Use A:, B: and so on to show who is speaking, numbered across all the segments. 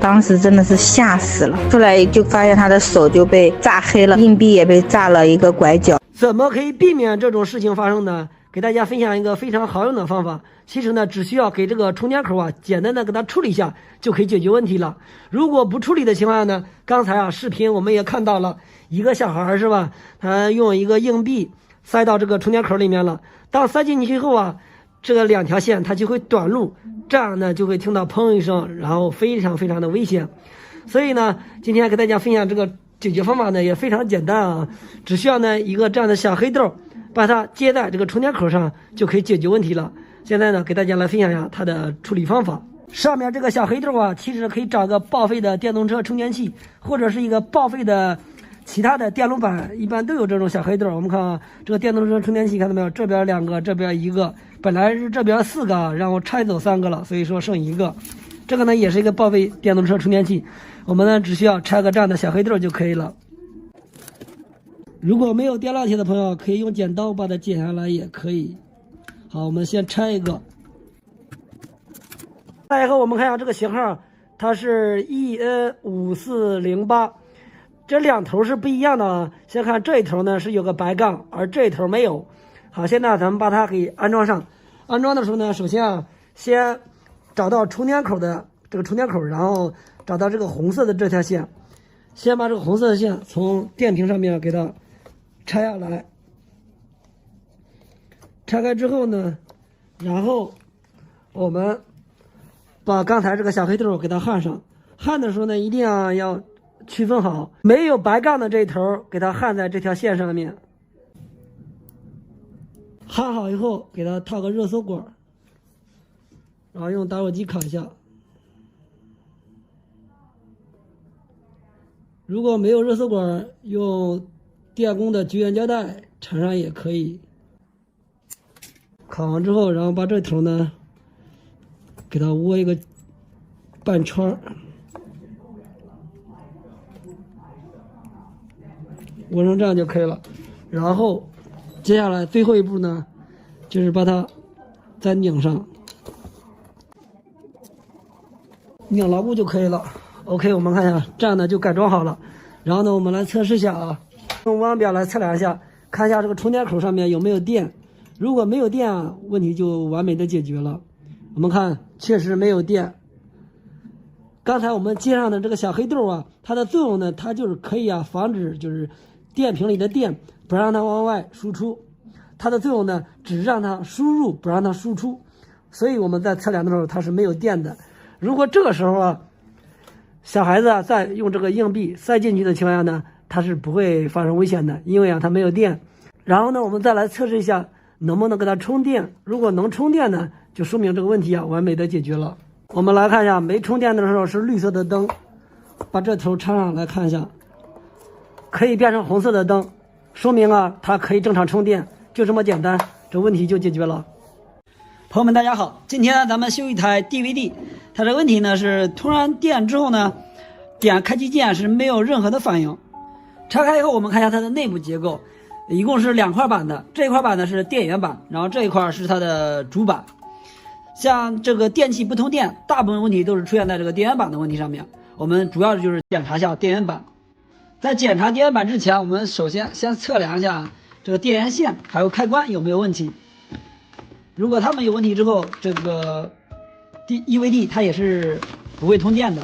A: 当时真的是吓死了，出来就发现他的手就被炸黑了，硬币也被炸了一个拐角。
B: 怎么可以避免这种事情发生呢？给大家分享一个非常好用的方法。其实呢，只需要给这个充电口简单的给它处理一下，就可以解决问题了。如果不处理的情况下呢，刚才视频我们也看到了一个小孩是吧？他用一个硬币塞到这个充电口里面了。当塞进去以后这个两条线它就会短路，这样呢就会听到砰一声，然后非常非常的危险。所以呢，今天给大家分享这个解决方法呢也非常简单只需要呢一个这样的小黑豆，把它接在这个充电口上就可以解决问题了。现在呢，给大家来分享一下它的处理方法。上面这个小黑豆其实可以找个报废的电动车充电器，或者是一个报废的其他的电路板，一般都有这种小黑豆。我们看这个电动车充电器，看到没有？这边2个，这边1个，本来是这边4个，然后拆走3个了，所以说剩1个。这个呢也是一个报废电动车充电器，我们呢只需要拆个这样的小黑豆就可以了。如果没有电烙铁的朋友，可以用剪刀把它剪下来也可以。好，我们先拆一个。来以后我们看一下这个型号，它是 EN5408，这2头是不一样的先看这一头呢是有个白杠，而这一头没有。好，现在咱们把它给安装上。安装的时候呢，首先先找到充电口的这个充电口，然后找到这个红色的这条线，先把这个红色的线从电瓶上面给它拆下来。拆开之后呢，然后我们把刚才这个小黑豆给它焊上。焊的时候呢，一定要区分好，没有白杠的这一头给它焊在这条线上面。焊好以后，给它套个热缩管，然后用打火机烤一下。如果没有热缩管，用电工的绝缘胶带缠上也可以。烤完之后，然后把这头呢给它窝一个半圈，窝成这样就可以了。然后接下来最后一步呢，就是把它再拧上，拧牢固就可以了。OK， 我们看一下，这样呢就改装好了。然后呢，我们来测试一下用腕表来测量一下，看一下这个充电口上面有没有电。如果没有电问题就完美的解决了。我们看，确实没有电。刚才我们接上的这个小黑豆它的作用呢，它就是可以防止就是电瓶里的电不让它往外输出，它的作用呢只是让它输入，不让它输出。所以我们在测量的时候它是没有电的。如果这个时候小孩子再用这个硬币塞进去的情况下呢，它是不会发生危险的，因为它没有电。然后呢，我们再来测试一下能不能给它充电。如果能充电呢，就说明这个问题完美的解决了。我们来看一下，没充电的时候是绿色的灯，把这头插上来看一下，可以变成红色的灯，说明它可以正常充电，就这么简单，这问题就解决了。朋友们大家好，今天咱们修一台 DVD， 它的问题呢是通上电之后呢，点开机键是没有任何的反应。拆开以后我们看一下它的内部结构，一共是2块板的，这一块板呢是电源板，然后这一块是它的主板。像这个电器不通电，大部分问题都是出现在这个电源板的问题上面。我们主要就是检查一下电源板。在检查电源板之前，我们首先先测量一下这个电源线还有开关有没有问题。如果它们有问题之后，这个 EVD 它也是不会通电的。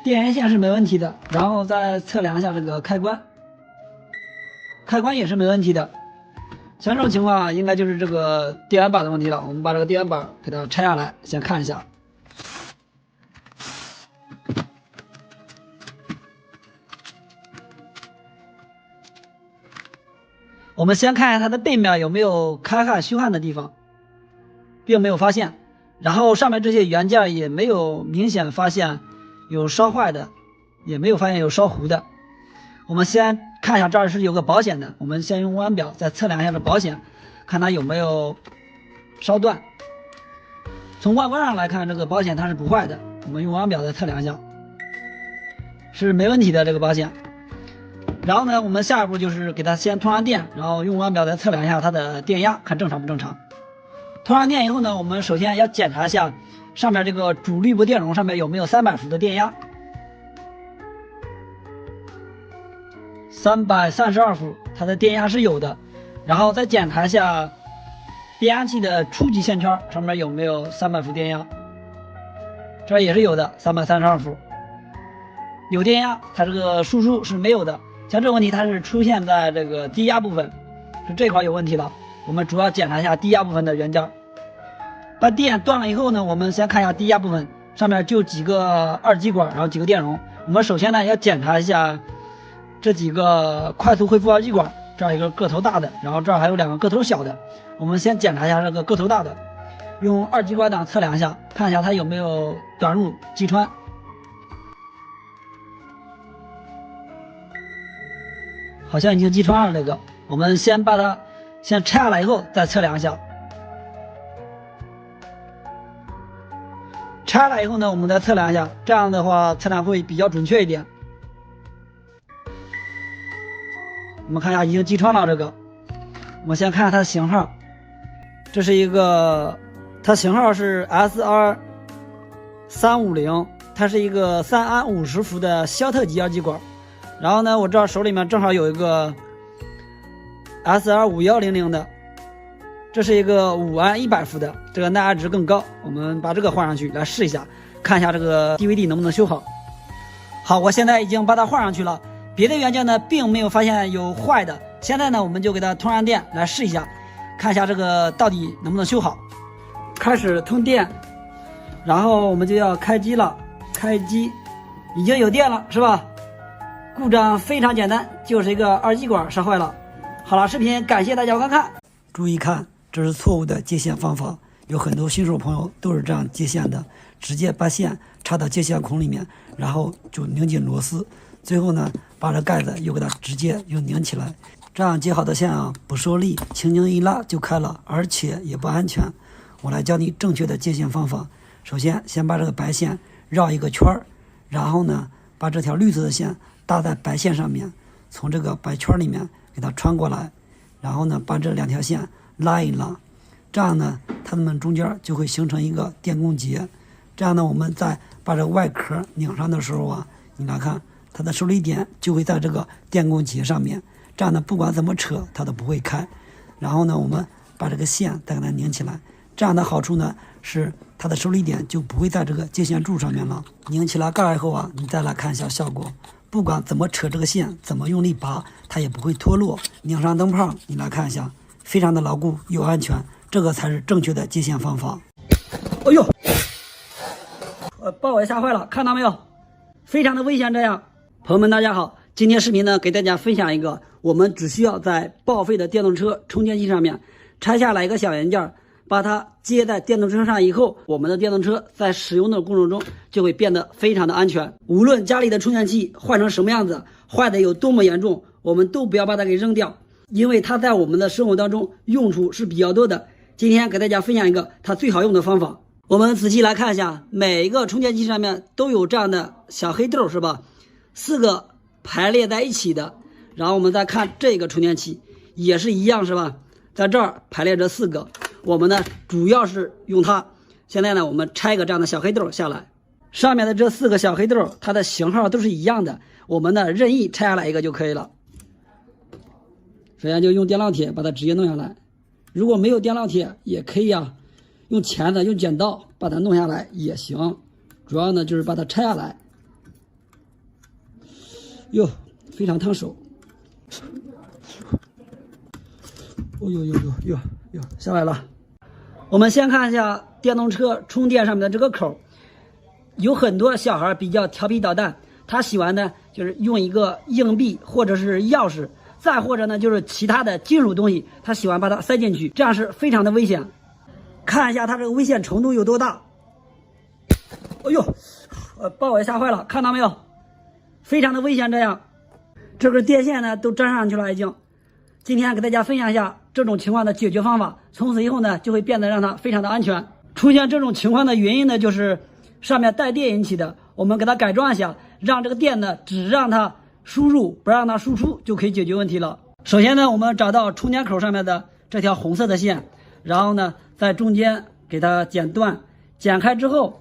B: 电源线是没问题的，然后再测量一下这个开关，开关也是没问题的。像这种情况应该就是这个电源板的问题了。我们把这个电源板给它拆下来，先看一下。我们先看一下它的背面有没有开焊虚焊的地方，并没有发现。然后上面这些元件也没有明显发现有烧坏的，也没有发现有烧糊的。我们先看一下，这儿是有个保险的，我们先用腕表再测量一下这保险，看它有没有烧断。从外观上来看，这个保险它是不坏的，我们用腕表再测量一下，是没问题的这个保险。然后呢，我们下一步就是给它先通上电，然后用腕表再测量一下它的电压，看正常不正常。通上电以后呢，我们首先要检查一下上面这个主滤波电容上面有没有300伏的电压。332伏，它的电压是有的。然后再检查一下变压器的初级线圈上面有没有300伏电压，这也是有的，332伏，有电压。它这个输出是没有的，像这个问题它是出现在这个低压部分，是这块有问题了。我们主要检查一下低压部分的元件。把电断了以后呢，我们先看一下低压部分，上面就几个二极管，然后几个电容。我们首先呢要检查一下这几个快速恢复二极管，这儿一个个头大的，然后这儿还有2个个头小的。我们先检查一下这个个头大的，用二极管档测量一下，看一下它有没有短路击穿。好像已经击穿了这个，我们先把它拆下来以后再测量一下。拆下来以后呢，我们再测量一下，这样的话测量会比较准确一点。我们看一下已经击穿了这个，我们先看它的型号，这是一个，它型号是 SR350，它是一个3安50伏的肖特级二极管。然后呢，我这手里面正好有一个 SR5100的，这是一个5安100伏的，这个耐压值更高。我们把这个换上去来试一下，看一下这个 DVD 能不能修好。好，我现在已经把它换上去了，别的元件呢并没有发现有坏的。现在呢，我们就给它通上电来试一下，看一下这个到底能不能修好。开始通电，然后我们就要开机了。开机，已经有电了，是吧？故障非常简单，就是一个二极管烧坏了。好了，视频感谢大家观看。注意看，这是错误的接线方法，有很多新手朋友都是这样接线的，直接把线插到接线孔里面，然后就拧紧螺丝，最后呢把这盖子又给它直接又拧起来。这样接好的线啊，不受力，轻轻一拉就开了，而且也不安全。我来教你正确的接线方法。首先把这个白线绕一个圈儿，然后呢把这条绿色的线搭在白线上面，从这个白圈里面给它穿过来，然后呢把这2条线拉一拉，这样呢它们中间就会形成一个电工结。这样呢我们在把这个外壳拧上的时候啊，你来看它的受力点就会在这个电工结上面，这样呢不管怎么扯它都不会开。然后呢我们把这个线再给它拧起来，这样的好处呢是它的受力点就不会在这个接线柱上面了。拧起来盖以后啊，你再来看一下效果，不管怎么扯这个线，怎么用力拔，它也不会脱落。拧上灯泡，你来看一下，非常的牢固又安全，这个才是正确的接线方法。哎呦，把我吓坏了，看到没有？非常的危险。这样，朋友们大家好，今天视频呢给大家分享一个，我们只需要在报废的电动车充电器上面拆下来一个小元件，把它接在电动车上以后，我们的电动车在使用的过程中就会变得非常的安全。无论家里的充电器坏成什么样子，坏的有多么严重，我们都不要把它给扔掉，因为它在我们的生活当中用处是比较多的。今天给大家分享一个它最好用的方法。我们仔细来看一下，每一个充电器上面都有这样的小黑豆，是吧？4个排列在一起的。然后我们再看这个充电器也是一样，是吧？在这儿排列着4个，我们呢主要是用它。现在呢我们拆一个这样的小黑豆下来，上面的这4个小黑豆它的型号都是一样的，我们呢任意拆下来一个就可以了。首先就用电烙铁把它直接弄下来，如果没有电烙铁也可以啊，用钳子用剪刀把它弄下来也行，主要呢就是把它拆下来。哟，非常烫手。哦哟，下来了。我们先看一下电动车充电上面的这个口，有很多小孩比较调皮捣蛋，他喜欢呢就是用一个硬币或者是钥匙，再或者呢就是其他的金属东西，他喜欢把它塞进去，这样是非常的危险。看一下它这个危险程度有多大。哎呦，把我吓坏了，看到没有？非常的危险。这样这根电线呢都粘上去了已经。今天给大家分享一下这种情况的解决方法，从此以后呢就会变得让它非常的安全。出现这种情况的原因呢就是上面带电引起的，我们给它改装一下，让这个电呢只让它输入，不让它输出，就可以解决问题了。首先呢，我们找到充电口上面的这条红色的线，然后呢，在中间给它剪断，剪开之后，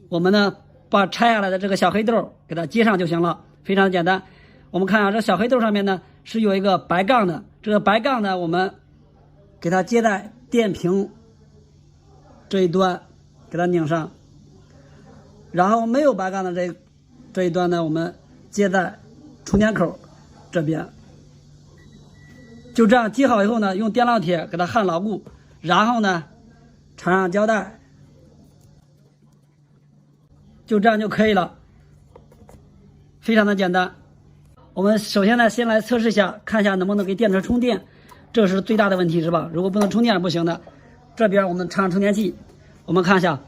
B: 我们呢把拆下来的这个小黑豆给它接上就行了，非常简单。我们看啊，这小黑豆上面呢是有一个白杠的，这个白杠呢，我们给它接在电瓶这一端，给它拧上。然后没有白杠的这一端呢，我们接在充电口这边。就这样接好以后呢，用电烙铁给它焊牢固，然后呢缠上胶带，就这样就可以了，非常的简单。我们首先呢，先来测试一下，看一下能不能给电池充电，这是最大的问题，是吧？如果不能充电是不行的。这边我们插上充电器，我们看一下，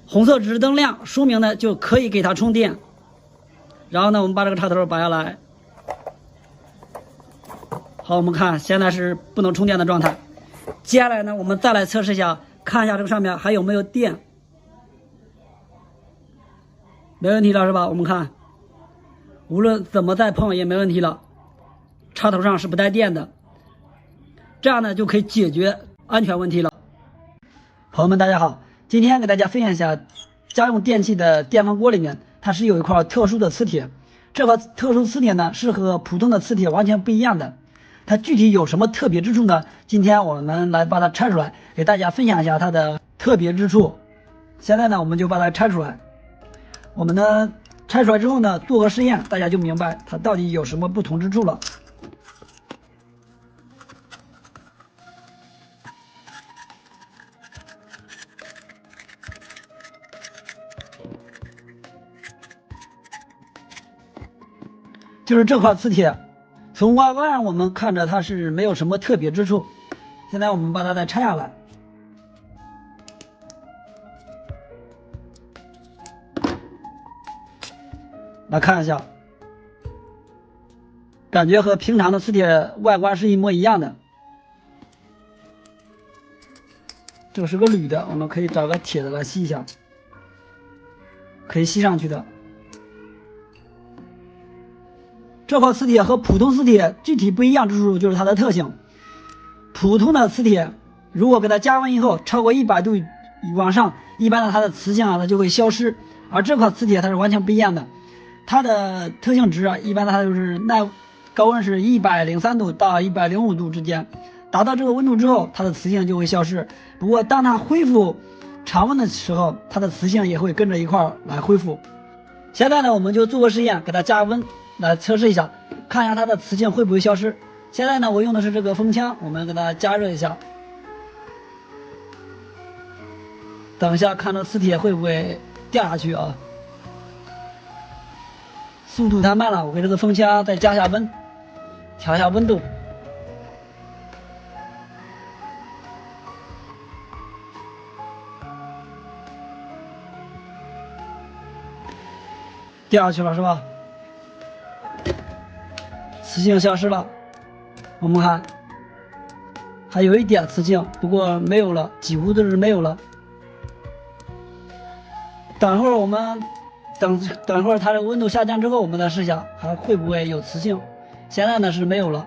B: 红色指示灯亮，说明呢就可以给它充电。然后呢，我们把这个插头拔下来。好，我们看现在是不能充电的状态。接下来呢，我们再来测试一下，看一下这个上面还有没有电。没问题了，是吧？我们看，无论怎么再碰也没问题了，插头上是不带电的。这样呢就可以解决安全问题了。朋友们，大家好，今天给大家分享一下家用电器的电饭锅里面，它是有一块特殊的磁铁。这块特殊磁铁呢是和普通的磁铁完全不一样的。它具体有什么特别之处呢？今天我们来把它拆出来，给大家分享一下它的特别之处。现在呢，我们就把它拆出来。我们呢拆出来之后呢，做个实验，大家就明白它到底有什么不同之处了。就是这块磁铁，从外观上我们看着它是没有什么特别之处。现在我们把它再拆下来，来看一下，感觉和平常的磁铁外观是一模一样的。这个是个铝的，我们可以找个铁的来吸一下，可以吸上去的。这块磁铁和普通磁铁具体不一样之处就是它的特性。普通的磁铁如果给它加温以后超过100度往上，一般的它的磁性它就会消失。而这块磁铁它是完全不一样的，它的特性值一般它就是高温是103度到105度之间，达到这个温度之后，它的磁性就会消失。不过当它恢复常温的时候，它的磁性也会跟着一块来恢复。现在呢，我们就做个实验，给它加温来测试一下，看一下它的磁性会不会消失。现在呢，我用的是这个风枪，我们给它加热一下，等一下看这磁铁会不会掉下去啊。速度太慢了，我给这个风枪再加下温，调一下温度。掉下去了是吧？磁性消失了，我们看还有一点磁性，不过没有了，几乎都是没有了。等会儿我们等会儿它的温度下降之后，我们再试一下还会不会有磁性。现在呢是没有了，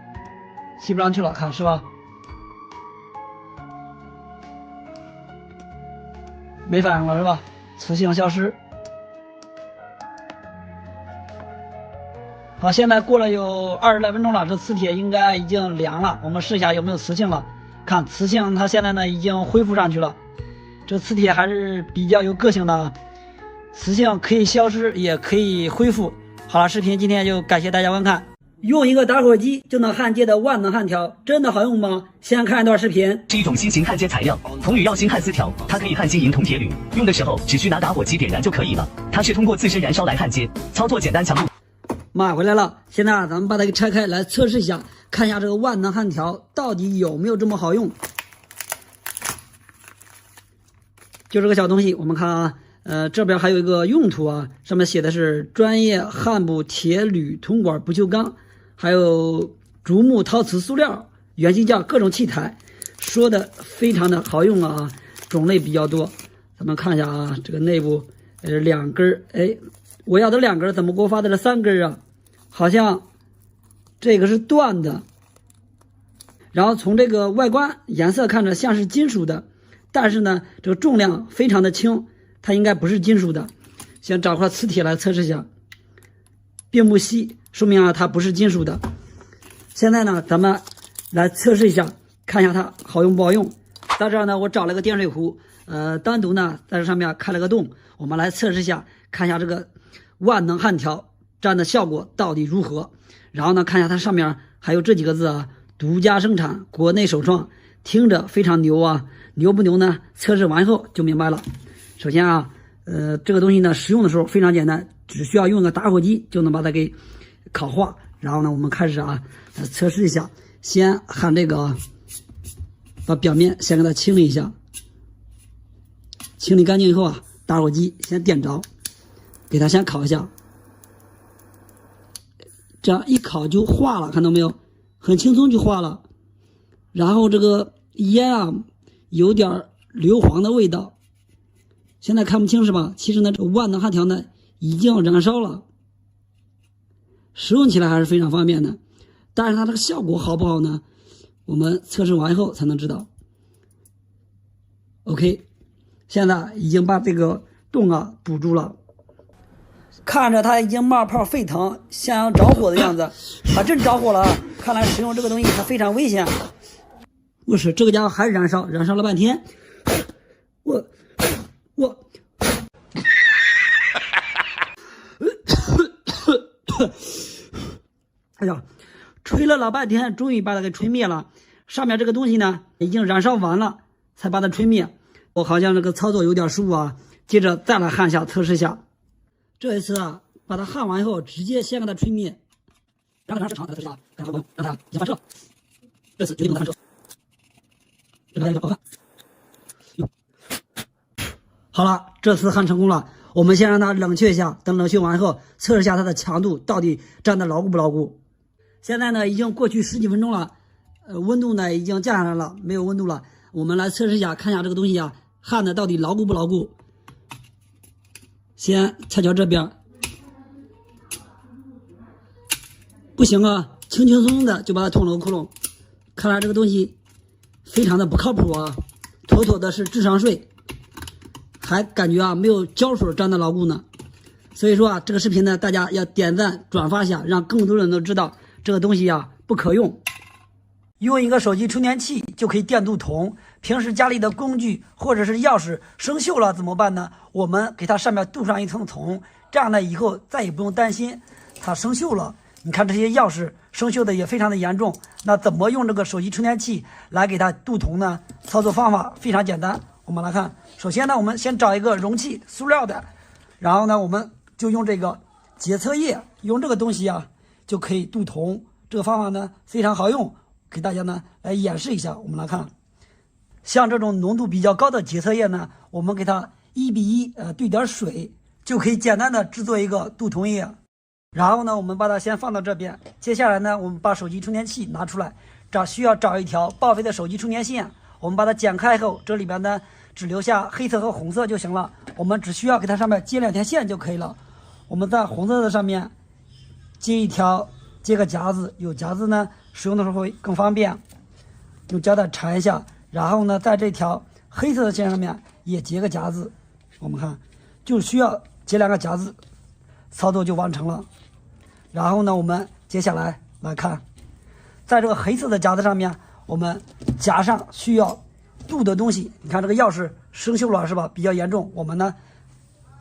B: 吸不上去了，看是吧？没反应了是吧？磁性消失。好，现在过了有20来分钟了，这磁铁应该已经凉了。我们试一下有没有磁性了。看磁性，它现在呢已经恢复上去了。这磁铁还是比较有个性的啊，磁性可以消失，也可以恢复。好了，视频今天就感谢大家观看。用一个打火机就能焊接的万能焊条，真的好用吗？先看一段视频。
C: 是一种新型焊接材料，铜铝耀锌焊丝条，它可以焊接银铜铁铝，用的时候只需拿打火机点燃就可以了。它是通过自身燃烧来焊接，操作简单强度。
B: 买回来了，现在咱们把它给拆开来测试一下，看一下这个万能焊条到底有没有这么好用。就这个小东西，我们看啊，这边还有一个用途啊，上面写的是专业焊补铁铝铜管不锈钢，还有竹木陶瓷塑料圆形件各种器材，说的非常的好用啊，种类比较多。咱们看一下啊，这个内部2根，哎，我要的2根，怎么给我发的这3根啊？好像这个是断的，然后从这个外观颜色看着像是金属的，但是呢这个重量非常的轻，它应该不是金属的。先找块磁铁来测试一下，并不稀，说明它不是金属的。现在呢咱们来测试一下，看一下它好用不好用。到这儿呢我找了个电水壶，单独呢在这上面开了个洞，我们来测试一下，看一下这个万能焊条粘的效果到底如何。然后呢看一下它上面还有这几个字啊，独家生产，国内首创，听着非常牛啊。牛不牛呢？测试完以后就明白了。首先啊这个东西呢使用的时候非常简单，只需要用个打火机就能把它给烤化。然后呢我们开始来测试一下，先焊这个，把表面先给它清理一下，清理干净以后打火机先点着，给它先烤一下，这样一烤就化了，看到没有？很轻松就化了。然后这个烟有点硫磺的味道，现在看不清是吧？其实呢这个万能焊条呢已经要燃烧了，使用起来还是非常方便的。但是它这个效果好不好呢？我们测试完以后才能知道。OK， 现在已经把这个洞堵住了，看着它已经冒泡沸腾，像要着火的样子，它真着火了。看来使用这个东西它非常危险。不是，这个家伙还是燃烧了半天。我哎呀，吹了老半天，终于把它给吹灭了。上面这个东西呢已经燃烧完了，才把它吹灭。我好像这个操作有点失误接着再来焊一下测试一下。这一次把它焊完以后，直接先给它吹灭，然后让它长，让它已经翻车。这次决定翻车，这个好看。好了，这次焊成功了。我们先让它冷却一下，等冷却完以后，测试一下它的强度到底粘的牢固不牢固。现在呢已经过去10几分钟了，温度呢已经降下来了，没有温度了。我们来测试一下，看一下这个东西焊的到底牢固不牢固。先敲这边，不行轻轻松松的就把它捅了个窟窿。看来这个东西非常的不靠谱妥妥的是智商税，还感觉没有胶水粘的牢固呢。所以说这个视频呢大家要点赞转发一下，让更多人都知道这个东西不可用。用一个手机充电器就可以电镀铜，平时家里的工具或者是钥匙生锈了怎么办呢？我们给它上面镀上一层铜，这样呢以后再也不用担心它生锈了。你看这些钥匙生锈的也非常的严重，那怎么用这个手机充电器来给它镀铜呢？操作方法非常简单，我们来看。首先呢我们先找一个容器，塑料的，然后呢我们就用这个检测液，用这个东西就可以镀铜。这个方法呢非常好用，给大家呢来演示一下。我们来看，像这种浓度比较高的检测液呢，我们给它1:1兑点水，就可以简单的制作一个镀铜液。然后呢我们把它先放到这边，接下来呢我们把手机充电器拿出来，需要找一条报废的手机充电线，我们把它剪开后，这里边呢只留下黑色和红色就行了，我们只需要给它上面接2条线就可以了。我们在红色的上面接个夹子，有夹子呢使用的时候会更方便，用胶带缠一下。然后呢在这条黑色的线上面也接个夹子，我们看就需要接2个夹子，操作就完成了。然后呢我们接下来来看，在这个黑色的夹子上面我们夹上需要镀的东西。你看这个钥匙生锈了是吧，比较严重，我们呢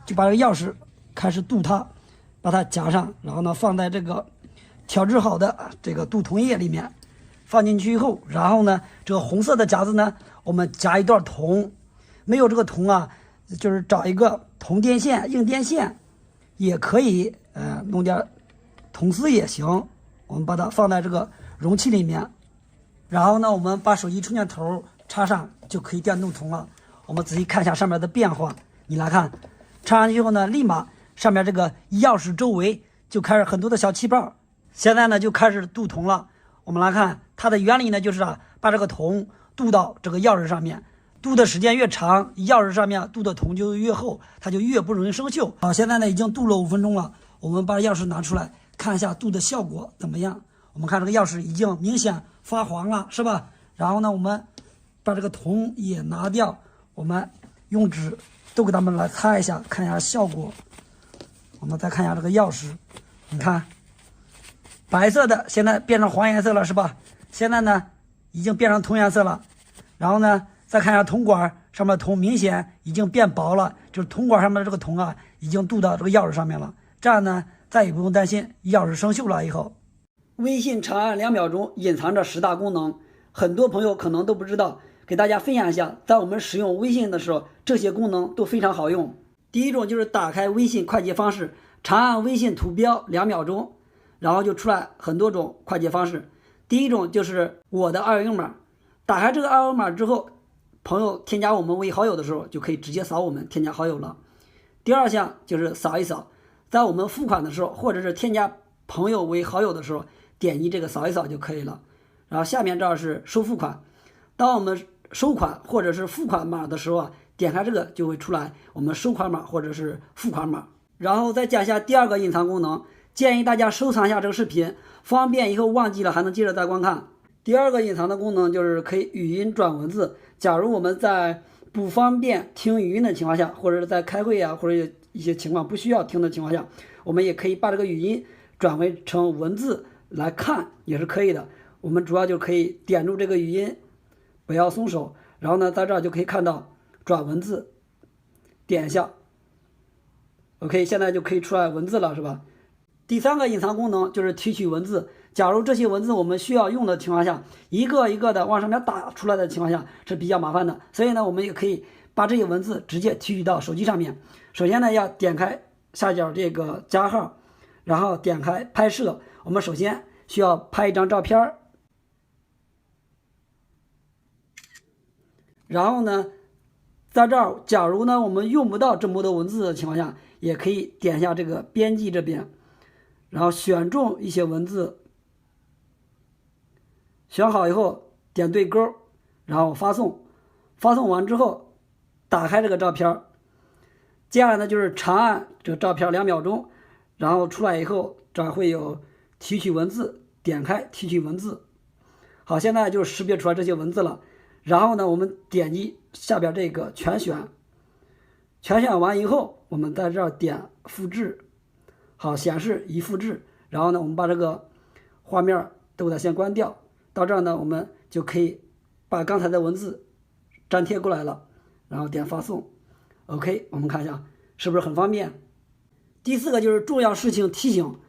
B: 就把这个钥匙开始镀它，把它夹上，然后呢放在这个调制好的这个镀铜液里面，放进去以后，然后呢这个红色的夹子呢我们夹一段铜，没有这个铜就是找一个铜电线、硬电线也可以，弄点铜丝也行。我们把它放在这个容器里面，然后呢我们把手机充电头插上就可以电镀铜了。我们仔细看一下上面的变化，你来看，插上去以后呢立马上面这个钥匙周围就开始很多的小气泡，现在呢就开始镀铜了。我们来看它的原理呢，就是把这个铜镀到这个钥匙上面，镀的时间越长，钥匙上面镀的铜就越厚，它就越不容易生锈。好，现在呢已经镀了5分钟了，我们把钥匙拿出来看一下读的效果怎么样。我们看这个钥匙已经明显发黄了，是吧？然后呢，我们把这个铜也拿掉，我们用纸都给它们来擦一下，看一下效果。我们再看一下这个钥匙，你看，白色的现在变成黄颜色了，是吧？现在呢，已经变成铜颜色了。然后呢，再看一下铜管上面的铜明显已经变薄了，就是铜管上面的这个铜啊，已经镀到这个钥匙上面了。这样呢，再也不用担心钥匙生锈了以后。微信长按2秒钟隐藏着10大功能，很多朋友可能都不知道，给大家分享一下，在我们使用微信的时候，这些功能都非常好用。第一种就是打开微信快捷方式，长按微信图标2秒钟，然后就出来很多种快捷方式。第一种就是我的二维码，打开这个二维码之后，朋友添加我们为好友的时候，就可以直接扫我们添加好友了。第二项就是扫一扫，在我们付款的时候，或者是添加朋友为好友的时候，点击这个扫一扫就可以了。然后下面这儿是收付款，当我们收款或者是付款码的时候啊，点开这个就会出来我们收款码或者是付款码。然后再讲一下第二个隐藏功能，建议大家收藏一下这个视频，方便以后忘记了还能接着再观看。第二个隐藏的功能就是可以语音转文字，假如我们在不方便听语音的情况下，或者是在开会啊，或者一些情况不需要听的情况下，我们也可以把这个语音转为成文字来看，也是可以的。我们主要就可以点住这个语音，不要松手，然后呢，在这儿就可以看到转文字，点一下 OK， 现在就可以出来文字了，是吧？第三个隐藏功能就是提取文字，假如这些文字我们需要用的情况下，一个一个的往上面打出来的情况下是比较麻烦的，所以呢，我们也可以把这些文字直接提取到手机上面。首先呢，要点开下角这个加号，然后点开拍摄，我们首先需要拍一张照片，然后呢，在这儿，假如呢我们用不到这么多文字的情况下，也可以点一下这个编辑这边，然后选中一些文字，选好以后点对勾，然后发送。发送完之后，打开这个照片，接下来呢就是长按这个照片2秒钟，然后出来以后，这儿会有提取文字，点开提取文字。好，现在就识别出来这些文字了。然后呢，我们点击下边这个全选，全选完以后，我们在这儿点复制，好，显示已复制。然后呢，我们把这个画面都给它先关掉。到这儿呢，我们就可以把刚才的文字粘贴过来了，然后点发送。OK， 我们看一下是不是很方便。第四个就是重要事情提醒，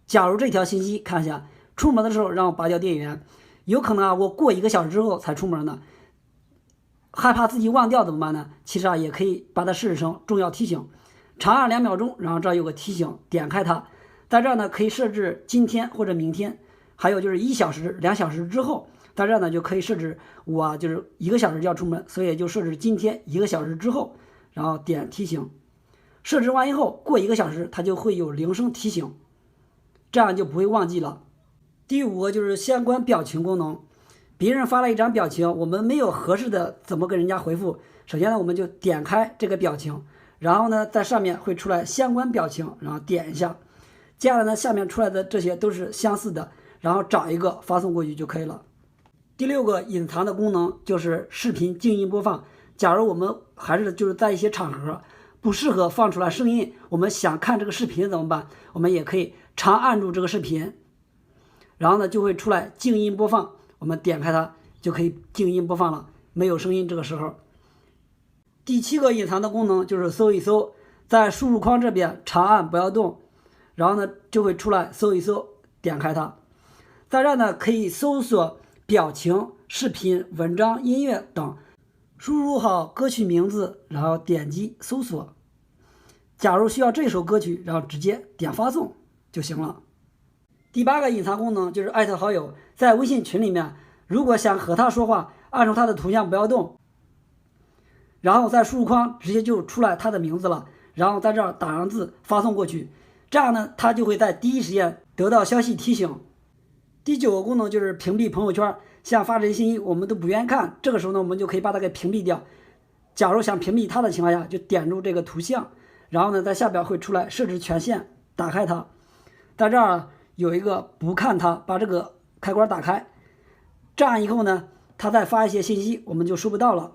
B: 假如这条信息看一下，出门的时候让我拔掉电源，有可能啊，我过1个小时之后才出门呢。害怕自己忘掉怎么办呢？其实啊，也可以把它设置成重要提醒，长按2秒钟，然后这儿有个提醒，点开它，在这儿呢可以设置今天或者明天，还有就是1小时、2小时之后，在这儿呢就可以设置我啊就是1个小时就要出门，所以就设置今天1个小时之后，然后点提醒，设置完以后过1个小时它就会有铃声提醒，这样就不会忘记了。第5个就是相关表情功能。别人发了一张表情，我们没有合适的怎么跟人家回复，首先呢我们就点开这个表情，然后呢在上面会出来相关表情，然后点一下，接下来呢下面出来的这些都是相似的，然后找一个发送过去就可以了。第6个隐藏的功能就是视频静音播放，假如我们还是就是在一些场合不适合放出来声音，我们想看这个视频怎么办？我们也可以长按住这个视频，然后呢就会出来静音播放，我们点开它就可以静音播放了，没有声音这个时候。第7个隐藏的功能就是搜一搜，在输入框这边长按不要动，然后呢就会出来搜一搜，点开它，在这呢可以搜索表情、视频、文章、音乐等，输入好歌曲名字，然后点击搜索。假如需要这首歌曲，然后直接点发送就行了。第8个隐藏功能就是艾特好友，在微信群里面，如果想和他说话，按住他的图像不要动，然后在输入框直接就出来他的名字了，然后在这儿打上字发送过去，这样呢他就会在第一时间得到消息提醒。第9个功能就是屏蔽朋友圈，像发这些信息我们都不愿意看，这个时候呢我们就可以把它给屏蔽掉。假如想屏蔽它的情况下，就点住这个图像，然后呢在下边会出来设置权限，打开它，在这儿有一个不看它，把这个开关打开，这样以后呢，它再发一些信息，我们就收不到了。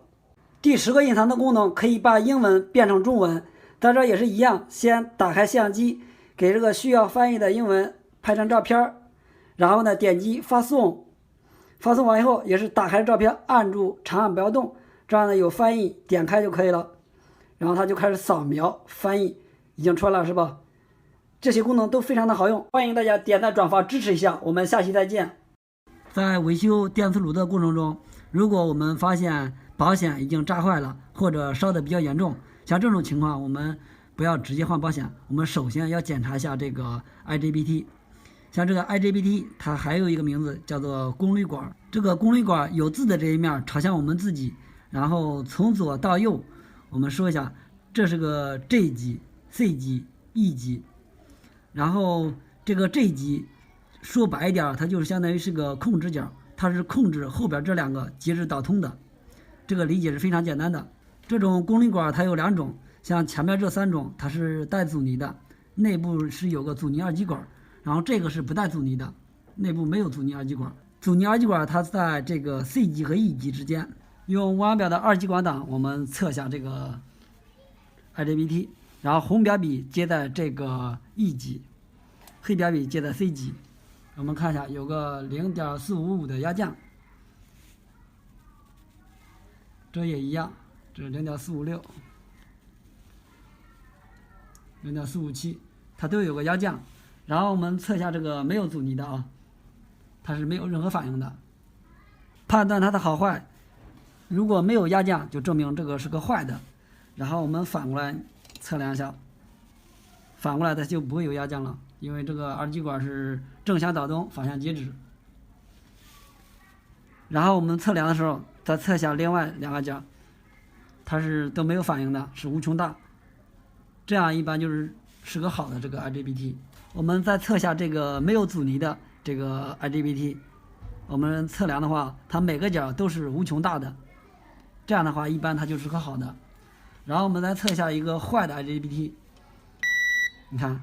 B: 第10个隐藏的功能可以把英文变成中文，在这也是一样，先打开相机，给这个需要翻译的英文拍成照片，然后呢点击发送，发送完以后也是打开照片，按住长按不要动，这样呢有翻译，点开就可以了，然后它就开始扫描翻译，已经出来了是吧？这些功能都非常的好用，欢迎大家点赞转发支持一下，我们下期再见。在维修电磁炉的过程中，如果我们发现保险已经炸坏了或者烧得比较严重，像这种情况我们不要直接换保险，我们首先要检查一下这个 IGBT。 像这个 IGBT 它还有一个名字叫做功率管，这个功率管有字的这一面朝向我们自己，然后从左到右我们说一下，这是个 G 级、C 级、E 级，然后这个 G 级说白一点，它就是相当于是个控制角，它是控制后边这2个节支导通的，这个理解是非常简单的。这种功率管它有2种，像前面这3种它是带阻尼的，内部是有个阻尼二极管，然后这个是不带阻尼的，内部没有阻尼二极管。阻尼二极管它在这个 C 级和 E 级之间，用腕表的2极管档我们测下这个 IGBT， 然后红表笔接在这个 E 级，黑表笔接在 C 级。我们看一下，有个 0.455 的压降，这也一样，这是 0.456、0.457， 它都有个压降。然后我们测一下这个没有阻尼的啊，它是没有任何反应的。判断它的好坏，如果没有压降，就证明这个是个坏的。然后我们反过来测量一下，反过来它就不会有压降了，因为这个二极管是正向导动，反向截止。然后我们测量的时候，再测一下另外2个角，它是都没有反应的，是无穷大。这样一般是个好的这个 IGBT。我们再测下这个没有阻尼的这个 IGBT， 我们测量的话，它每个角都是无穷大的，这样的话一般它就是个好的。然后我们再测一下一个坏的 IGBT， 你看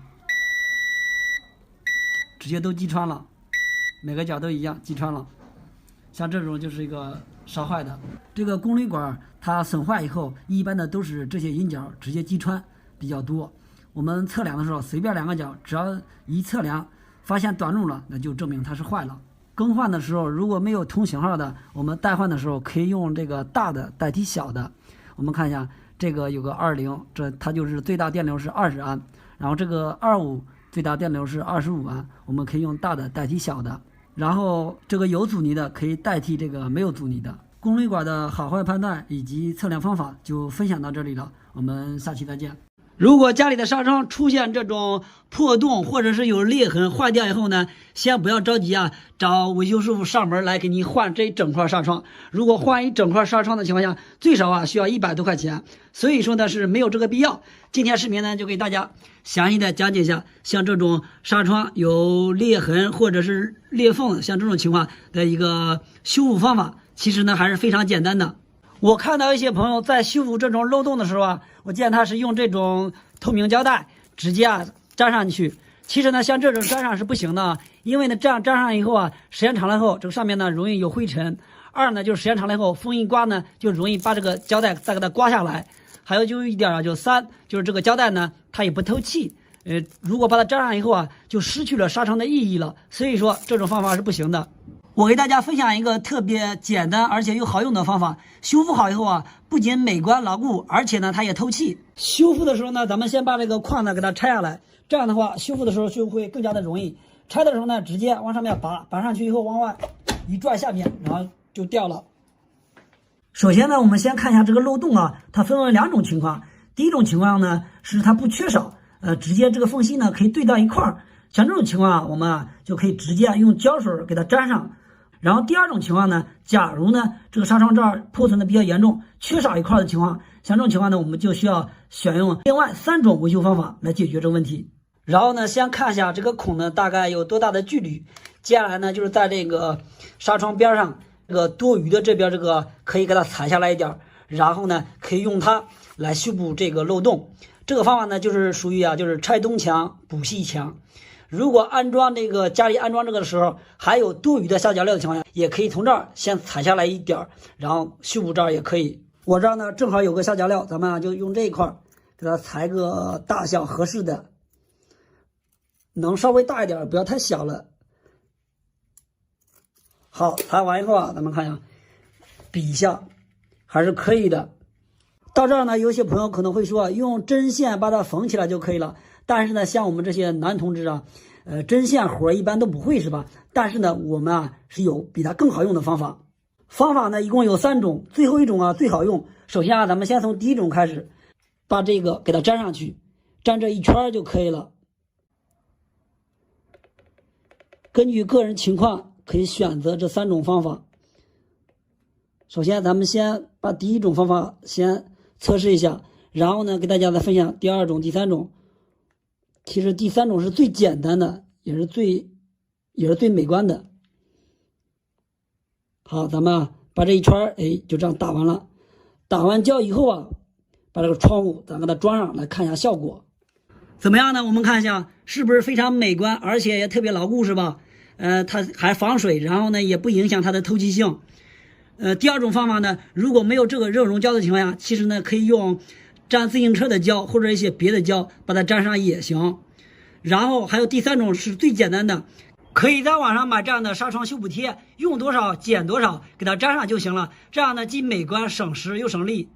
B: 直接都击穿了，每个角都一样击穿了，像这种就是一个烧坏的。这个功率管它损坏以后，一般的都是这些引角直接击穿比较多。我们测量的时候，随便2个角，只要一测量发现短路了，那就证明它是坏了。更换的时候，如果没有同型号的，我们代换的时候可以用这个大的代替小的。我们看一下，这个有个20，这它就是最大电流是20安，然后这个25最大电流是25安，我们可以用大的代替小的。然后这个有阻尼的可以代替这个没有阻尼的。功率管的好坏判断以及测量方法就分享到这里了，我们下期再见。如果家里的纱窗出现这种破洞或者是有裂痕坏掉以后呢，先不要着急啊，找维修师傅上门来给你换这一整块纱窗。如果换一整块纱窗的情况下，最少需要100多块钱，所以说呢是没有这个必要。今天视频呢就给大家详细的讲解一下，像这种纱窗有裂痕或者是裂缝，像这种情况的一个修复方法，其实呢还是非常简单的。我看到一些朋友在修复这种漏洞的时候啊，我见他是用这种透明胶带直接粘上去。其实呢，像这种粘上是不行的，因为呢这样粘上以后啊，时间长了以后，这个上面呢容易有灰尘。2呢，就是时间长了以后，风一刮呢，就容易把这个胶带再给它刮下来。还有就一点啊，就3，就是这个胶带呢，它也不透气。如果把它粘上以后啊，就失去了纱窗的意义了。所以说这种方法是不行的。我给大家分享一个特别简单而且又好用的方法，修复好以后啊，不仅美观牢固，而且呢它也透气。修复的时候呢，咱们先把这个框呢给它拆下来，这样的话修复的时候就会更加的容易。拆的时候呢，直接往上面拔上去以后往外一转下面，然后就掉了。首先呢，我们先看一下这个漏洞啊，它分为2种情况。第一种情况呢是它不缺少，直接这个缝隙呢可以对到一块儿，像这种情况我们就可以直接用胶水给它粘上。然后第2种情况呢，假如呢这个纱窗这儿破损的比较严重，缺少一块的情况，像这种情况呢，我们就需要选用另外3种维修方法来解决这个问题。然后呢，先看一下这个孔呢大概有多大的距离。接下来呢，就是在这个纱窗边上这个多余的这边这个可以给它裁下来一点，然后呢可以用它来修补这个漏洞。这个方法呢就是属于就是拆东墙补西墙。如果安装这个家里安装这个的时候还有多余的下脚料的情况下，也可以从这儿先裁下来一点，然后胸部这儿也可以。我这儿呢正好有个下脚料，咱们就用这一块给它裁个大小合适的，能稍微大一点，不要太小了。好，裁完以后咱们看一下，比一下还是可以的。到这儿呢，有些朋友可能会说，用针线把它缝起来就可以了。但是呢，像我们这些男同志针线活一般都不会，是吧？但是呢，我们是有比它更好用的方法。方法呢，一共有3种，最后一种最好用。首先咱们先从第一种开始，把这个给它粘上去，粘这一圈就可以了。根据个人情况，可以选择这3种方法。首先，咱们先把第一种方法先测试一下，然后呢，给大家再分享第2种、第3种。其实第3种是最简单的，也是最美观的。好，咱们把这一圈就这样打完了。打完胶以后把这个窗户咱给它装上来看一下效果怎么样呢？我们看一下是不是非常美观，而且也特别牢固，是吧？它还防水，然后呢也不影响它的透气性。第2种方法呢，如果没有这个热熔胶的情况下，其实呢可以用粘自行车的胶或者一些别的胶把它粘上也行。然后还有第3种是最简单的，可以在网上买这样的纱窗修补贴，用多少减多少给它粘上就行了，这样呢既美观省时又省力。